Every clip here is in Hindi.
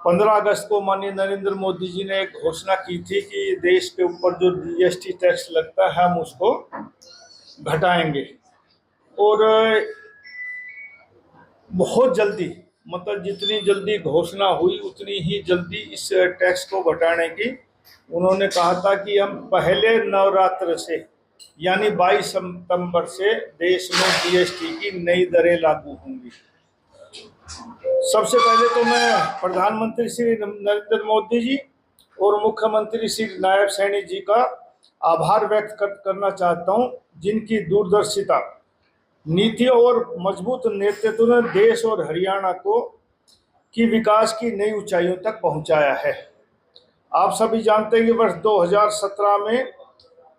15 अगस्त को माननीय नरेंद्र मोदी जी ने एक घोषणा की थी कि देश के ऊपर जो जीएसटी टैक्स लगता है हम उसको घटाएंगे। और बहुत जल्दी, मतलब जितनी जल्दी घोषणा हुई उतनी ही जल्दी इस टैक्स को घटाने की उन्होंने कहा था कि हम पहले नवरात्र से यानी 22 सितंबर से देश में जीएसटी की नई दरें लागू होंगी। सबसे पहले तो मैं प्रधानमंत्री श्री नरेंद्र मोदी जी और मुख्यमंत्री श्री नायब सैनी जी का आभार व्यक्त करना चाहता हूं, जिनकी दूरदर्शिता, नीतियों और मजबूत नेतृत्व ने देश और हरियाणा को की विकास की नई ऊंचाइयों तक पहुंचाया है। आप सभी जानते हैं कि वर्ष 2017 में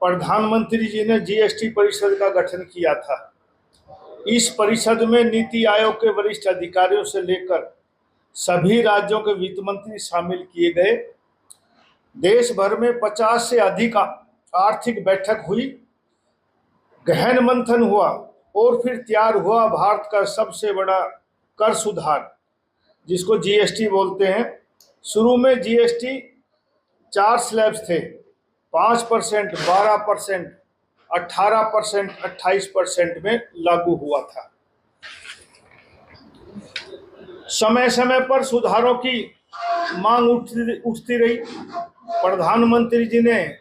प्रधानमंत्री जी ने जीएसटी परिषद का गठन किया था। इस परिषद में नीति आयोग के वरिष्ठ अधिकारियों से लेकर सभी राज्यों के वित्त मंत्री शामिल किए गए। देश भर में 50 से अधिक आर्थिक बैठक हुई, गहन मंथन हुआ और फिर तैयार हुआ भारत का सबसे बड़ा कर सुधार, जिसको जीएसटी बोलते हैं। शुरू में जीएसटी 4 स्लैब्स थे, 5%, 12%, 18%, 28% में लागू हुआ था। समय समय पर सुधारों की मांग उठती रही। प्रधानमंत्री जी ने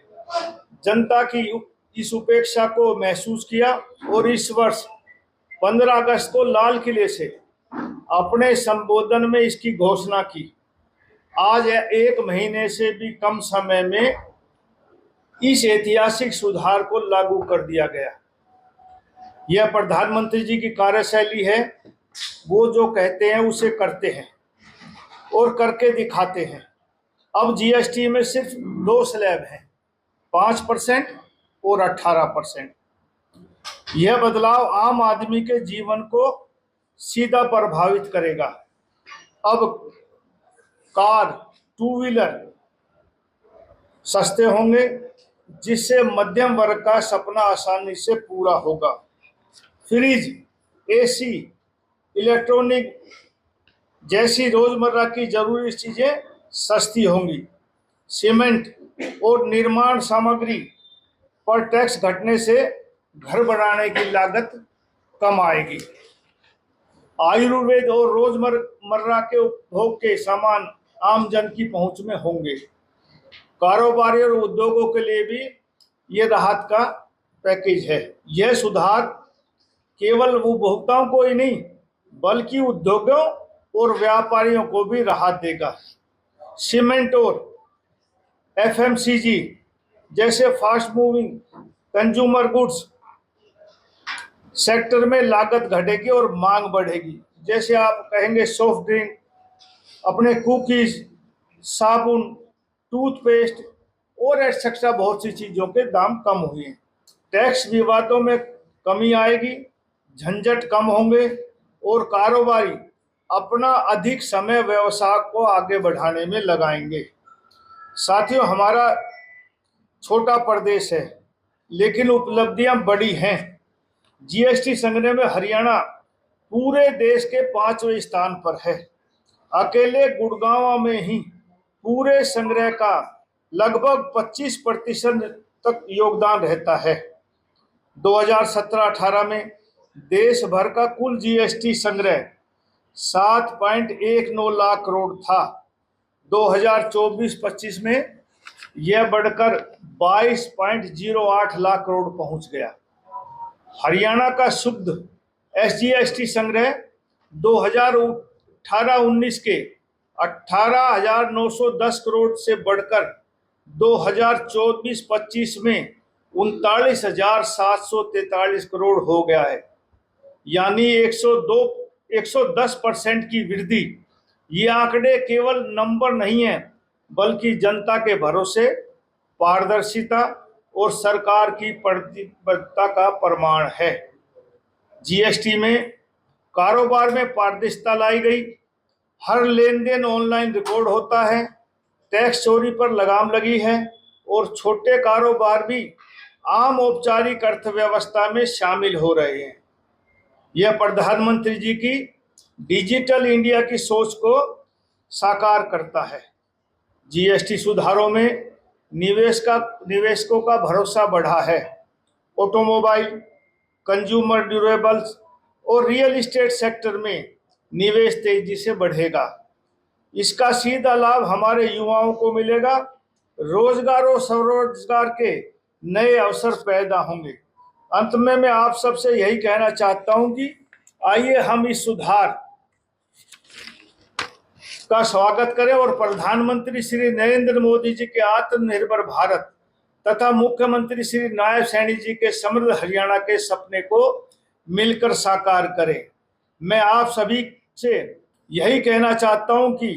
जनता की इस उपेक्षा को महसूस किया और इस वर्ष 15 अगस्त को लाल किले से अपने संबोधन में इसकी घोषणा की। आज 1 महीने से भी कम समय में इस ऐतिहासिक सुधार को लागू कर दिया गया। यह प्रधानमंत्री जी की कार्यशैली है। वो जो कहते हैं उसे करते हैं और करके दिखाते हैं। अब जीएसटी में सिर्फ 2 स्लैब हैं, 5% और 18%। यह बदलाव आम आदमी के जीवन को सीधा प्रभावित करेगा। अब कार, 2 व्हीलर सस्ते होंगे, जिससे मध्यम वर्ग का सपना आसानी से पूरा होगा। फ्रिज, एसी, इलेक्ट्रॉनिक जैसी रोजमर्रा की जरूरी चीजें सस्ती होंगी। सीमेंट और निर्माण सामग्री पर टैक्स घटने से घर बनाने की लागत कम आएगी। आयुर्वेद और रोजमर्रा के उपभोग के सामान आम जन की पहुंच में होंगे। कारोबारी और उद्योगों के लिए भी ये राहत का पैकेज है। यह सुधार केवल उपभोक्ताओं को ही नहीं बल्कि उद्योगों और व्यापारियों को भी राहत देगा। सीमेंट और एफएमसीजी जैसे fast moving consumer goods sector में लागत घटेगी और मांग बढ़ेगी। जैसे आप कहेंगे सॉफ्ट ड्रिंक, अपने कुकीज, साबुन, टूथपेस्ट और एक्सेट्रा बहुत सी चीजों के दाम कम हुए हैं। टैक्स विवादों में कमी आएगी, झंझट कम होंगे और कारोबारी अपना अधिक समय व्यवसाय को आगे बढ़ाने में लगाएंगे। साथियों, हमारा छोटा प्रदेश है लेकिन उपलब्धियां बड़ी हैं। जीएसटी संग्रह में हरियाणा पूरे देश के 5वें स्थान पर है। अकेले गुड़गांव में ही पूरे संग्रह का लगभग 25% तक योगदान रहता है। 2017-18 में देश भर का कुल जीएसटी संग्रह 7.19 लाख करोड़ था। 2024-25 में यह बढ़कर 22.08 लाख करोड़ पहुंच गया। हरियाणा का शुद्ध एसजीएसटी संग्रह 2018-19 के 18,910 करोड़ से बढ़कर 2024-25 में 39,743 करोड़ हो गया है, यानी 110% की वृद्धि। ये आंकड़े केवल नंबर नहीं है बल्कि जनता के भरोसे, पारदर्शिता और सरकार की प्रतिबद्धता का प्रमाण है। जीएसटी में कारोबार में पारदर्शिता लाई गई। हर लेन देन ऑनलाइन रिकॉर्ड होता है। टैक्स चोरी पर लगाम लगी है और छोटे कारोबार भी आम औपचारिक अर्थव्यवस्था में शामिल हो रहे हैं। यह प्रधानमंत्री जी की डिजिटल इंडिया की सोच को साकार करता है। जीएसटी सुधारों में निवेशकों का भरोसा बढ़ा है। ऑटोमोबाइल, कंज्यूमर ड्यूरेबल्स और रियल एस्टेट सेक्टर में निवेश तेजी से बढ़ेगा। इसका सीधा लाभ हमारे युवाओं को मिलेगा। रोजगार और स्वरोजगार के नए अवसर पैदा होंगे। अंत में मैं आप सबसे यही कहना चाहता हूं कि आइए हम इस सुधार का स्वागत करें और प्रधानमंत्री श्री नरेंद्र मोदी जी के आत्मनिर्भर भारत तथा मुख्यमंत्री श्री नायब सैनी जी के समृद्ध हरियाणा के सपने को मिलकर साकार करें। मैं आप सभी से यही कहना चाहता हूं कि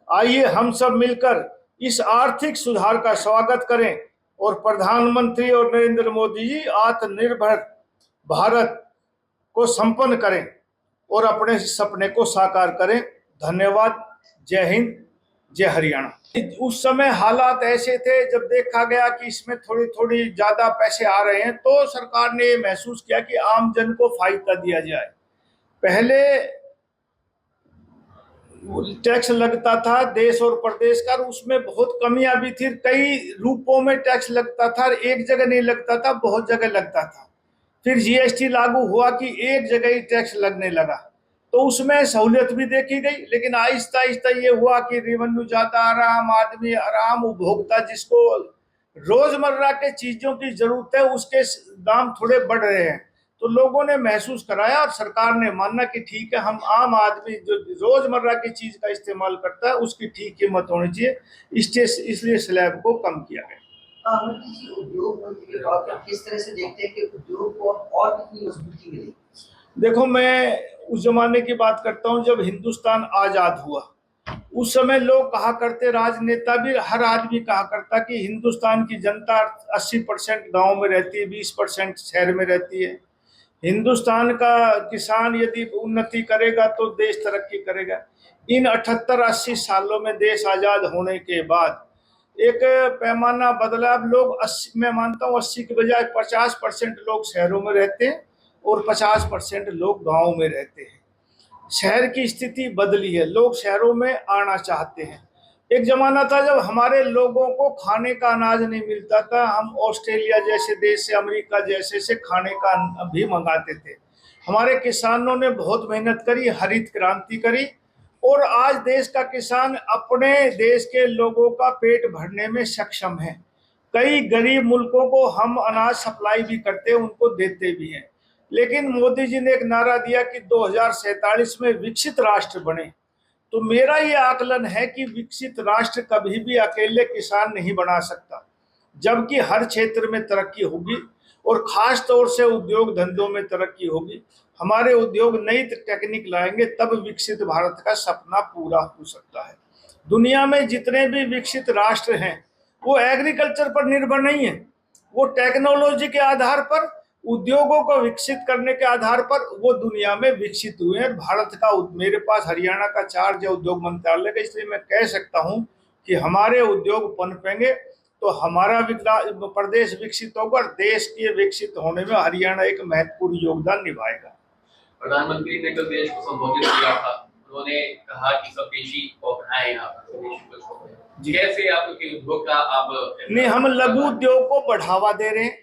आइए हम सब मिलकर इस आर्थिक सुधार का स्वागत करें और प्रधानमंत्री और नरेंद्र मोदी जी आत्मनिर्भर भारत को संपन्न करें और अपने सपने को साकार करें। धन्यवाद। जय हिंद, जय हरियाणा। उस समय हालात ऐसे थे, जब देखा गया कि इसमें थोड़ी थोड़ी ज्यादा पैसे आ रहे हैं तो सरकार ने महसूस किया कि आम जन को फायदा दिया जाए। पहले टैक्स लगता था देश और प्रदेश का, उसमें बहुत कमियां भी थी। कई रूपों में टैक्स लगता था, एक जगह नहीं लगता था, बहुत जगह लगता था। फिर जीएसटी लागू हुआ कि एक जगह ही टैक्स लगने लगा, तो उसमें सहूलियत भी देखी गई। लेकिन आहिस्ता आहिस्ता ये हुआ कि रेवेन्यू ज्यादा आ रहा, आम आदमी, आम उपभोक्ता जिसको रोजमर्रा के चीजों की जरूरत है उसके दाम थोड़े बढ़ रहे हैं, तो लोगों ने महसूस कराया और सरकार ने माना कि ठीक है, हम आम आदमी जो रोजमर्रा की चीज का इस्तेमाल करता है उसकी ठीक कीमत होनी चाहिए। इसलिए स्लैब को कम किया गया। उद्योग मंत्री के तौर पर किस तरह से देखते हैं कि उद्योग को और कितनी मजबूती मिलेगी? देखो, मैं उस जमाने की बात करता हूँ जब हिंदुस्तान आजाद हुआ। उस समय लोग कहा करते, राजनेता भी, हर आदमी कहा करता कि हिंदुस्तान की जनता 80% गांव में रहती है, 20% शहर में रहती है। हिंदुस्तान का किसान यदि उन्नति करेगा तो देश तरक्की करेगा। इन 78-80 सालों में देश आजाद होने के बाद एक पैमाना बदला। अब लोग 80, मैं मानता हूँ 80 के बजाय 50% लोग शहरों में रहते हैं और 50% लोग गांव में रहते हैं। शहर की स्थिति बदली है, लोग शहरों में आना चाहते हैं। एक जमाना था जब हमारे लोगों को खाने का अनाज नहीं मिलता था, हम ऑस्ट्रेलिया जैसे देश से, अमेरिका जैसे से खाने का भी मंगाते थे। हमारे किसानों ने बहुत मेहनत करी, हरित क्रांति करी और आज देश का किसान अपने देश के लोगों का पेट भरने में सक्षम है। कई गरीब मुल्कों को हम अनाज सप्लाई भी करते हैं, उनको देते भी हैं। लेकिन मोदी जी ने एक नारा दिया कि 2047 में विकसित राष्ट्र बने। तो मेरा ये आकलन है कि विकसित राष्ट्र कभी भी अकेले किसान नहीं बना सकता, जबकि हर क्षेत्र में तरक्की होगी और खास तौर से उद्योग धंधों में तरक्की होगी। हमारे उद्योग नई टेक्निक लाएंगे, तब विकसित भारत का सपना पूरा हो सकता है। दुनिया में जितने भी विकसित राष्ट्र हैं वो एग्रीकल्चर पर निर्भर नहीं है, वो टेक्नोलॉजी के आधार पर, उद्योगों को विकसित करने के आधार पर वो दुनिया में विकसित हुए हैं। भारत का, मेरे पास हरियाणा का चार्ज है उद्योग मंत्रालय का, इसलिए मैं कह सकता हूं कि हमारे उद्योग पनपेंगे तो हमारा प्रदेश विकसित होगा और देश के विकसित होने में हरियाणा एक महत्वपूर्ण योगदान निभाएगा। प्रधानमंत्री ने कल देश को संबोधित किया था, उन्होंने कहा कि स्वदेशी को अपनाएं, आप स्वदेशी को छोड़ें। कैसे आपके उद्योग का आप नहीं, हम लघु उद्योग को बढ़ावा दे रहे हैं,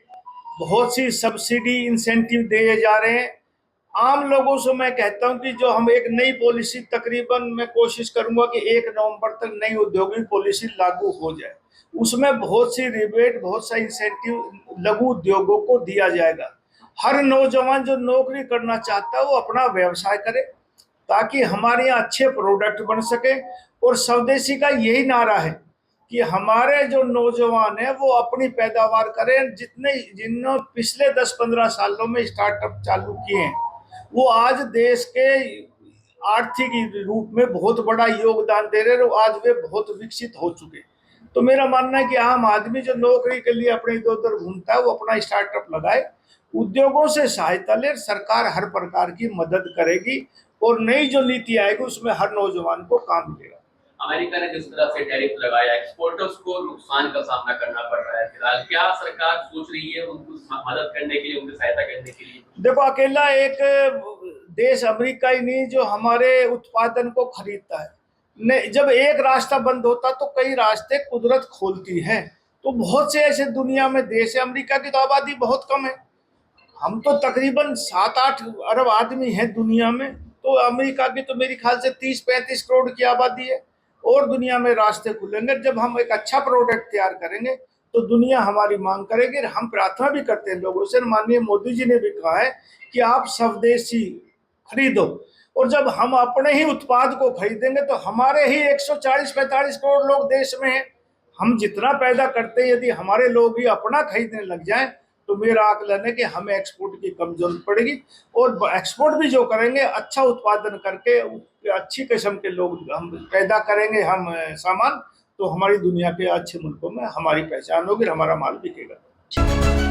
बहुत सी सब्सिडी इंसेंटिव दिए जा रहे हैं। आम लोगों से मैं कहता हूं कि जो हम एक नई पॉलिसी, तकरीबन मैं कोशिश करूंगा कि 1 नवंबर तक नई औद्योगिक पॉलिसी लागू हो जाए, उसमें बहुत सी रिबेट, बहुत सा इंसेंटिव लघु उद्योगों को दिया जाएगा। हर नौजवान जो नौकरी करना चाहता है वो अपना व्यवसाय करे ताकि हमारे यहाँ अच्छे प्रोडक्ट बन सके। और स्वदेशी का यही नारा है कि हमारे जो नौजवान है वो अपनी पैदावार करें। जिन्होंने पिछले 10-15 सालों में स्टार्टअप चालू किए हैं वो आज देश के आर्थिक रूप में बहुत बड़ा योगदान दे रहे हैं, आज वे बहुत विकसित हो चुके। तो मेरा मानना है कि आम आदमी जो नौकरी के लिए अपने इधर उधर घूमता है वो अपना स्टार्टअप लगाए, उद्योगों से सहायता ले, सरकार हर प्रकार की मदद करेगी और नई जो नीति आएगी उसमें हर नौजवान को काम मिलेगा। अमेरिका ने जिस तरह से टैरिफ लगाया, एक्सपोर्टर्स को नुकसान का सामना करना पड़ रहा है फिलहाल, क्या सरकार सोच रही है उनको मदद करने के लिए, उनकी सहायता करने के लिए? देखो, अकेला एक देश अमेरिका ही नहीं जो हमारे उत्पादन को खरीदता है, जब एक रास्ता बंद होता तो कई रास्ते कुदरत खोलती है। तो बहुत से ऐसे दुनिया में देश है, अमेरिका की तो आबादी बहुत कम है, हम तो तकरीबन 7-8 अरब आदमी हैं दुनिया में, तो अमेरिका की तो मेरे ख्याल से 30-35 करोड़ की आबादी है। और दुनिया में रास्ते खुलेंगे जब हम एक अच्छा प्रोडक्ट तैयार करेंगे तो दुनिया हमारी मांग करेगी। हम प्रार्थना भी करते हैं लोगों से, माननीय मोदी जी ने भी कहा है कि आप स्वदेशी खरीदो, और जब हम अपने ही उत्पाद को खरीदेंगे तो हमारे ही 140-45 करोड़ लोग देश में हैं, हम जितना पैदा करते हैं यदि हमारे लोग ही अपना खरीदने लग जाएं तो मेरा आकलन है कि हमें एक्सपोर्ट की कम जरूरत पड़ेगी। और एक्सपोर्ट भी जो करेंगे अच्छा उत्पादन करके अच्छी किस्म के लोग हम पैदा करेंगे, हम सामान, तो हमारी दुनिया के अच्छे मुल्कों में हमारी पहचान होगी, हमारा माल बिकेगा।